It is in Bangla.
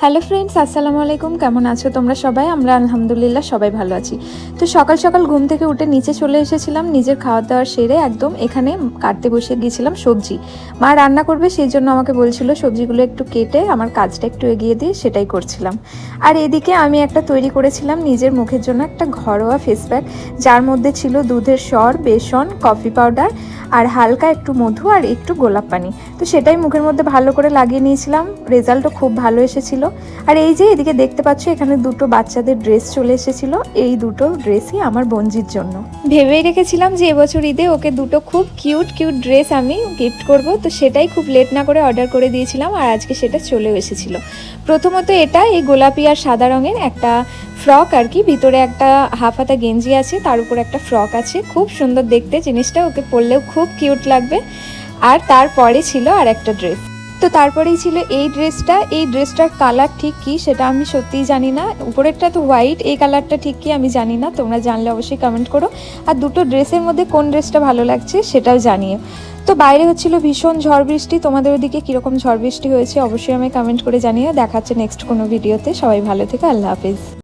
হ্যালো ফ্রেন্ডস, আসসালামু আলাইকুম। কেমন আছো তোমরা সবাই? আমরা আলহামদুলিল্লাহ সবাই ভালো আছি। তো সকাল সকাল ঘুম থেকে উঠে নিচে চলে এসেছিলাম, নিজের খাওয়া দাওয়া সেরে একদম এখানে কাটতে বসে গিয়েছিলাম সবজি। মা রান্না করবে, সেই জন্য আমাকে বলছিল সবজিগুলো একটু কেটে আমার কাজটা একটু এগিয়ে দিয়ে সেটাই করছিলাম। আর এদিকে আমি একটা তৈরি করেছিলাম নিজের মুখের জন্য একটা ঘরোয়া ফেস প্যাক, যার মধ্যে ছিল দুধের সর, বেসন, কফি পাউডার আর হালকা একটু মধু আর একটু গোলাপ পানি। তো সেটাই মুখের মধ্যে ভালো করে লাগিয়ে নিয়েছিলাম, রেজাল্টও খুব ভালো এসেছিল। আর এই যে এদিকে দেখতে পাচ্ছ, এখানে দুটো বাচ্চাদের ড্রেস চলে এসেছিল। এই দুটো ড্রেসই আমার বোনজির জন্য ভেবেই রেখেছিলাম যে এবছর ঈদে ওকে দুটো খুব কিউট কিউট ড্রেস আমি গিফট করব। তো সেটাই খুব লেট না করে অর্ডার করে দিয়েছিলাম, আর আজকে সেটা চলেও এসেছিল। প্রথমত এটা এই গোলাপি আর সাদা রঙের একটা ফ্রক আর কি, ভিতরে একটা হাফ হাতা গেঞ্জি আছে, তার উপর একটা ফ্রক আছে, খুব সুন্দর দেখতে জিনিসটা, ওকে পরলেও খুব কিউট লাগবে। আর তারপরে ছিল আর একটা ড্রেস। তো তারপরেই ছিল এই ড্রেসটার কালার ঠিক কি সেটা আমি সত্যিই জানি না। উপরেরটা তো হোয়াইট, এই কালারটা ঠিক কি আমি জানি না, তোমরা জানলে অবশ্যই কমেন্ট করো। আর দুটো ড্রেসের মধ্যে কোন ড্রেসটা ভালো লাগছে সেটাও জানিও। তো বাইরে হচ্ছিল ভীষণ ঝড় বৃষ্টি। তোমাদের ওদিকে কীরকম ঝড় বৃষ্টি হয়েছে অবশ্যই আমি কমেন্ট করে জানিও। দেখাচ্ছে নেক্সট কোনো ভিডিওতে। সবাই ভালো থেকো, আল্লাহ হাফিজ।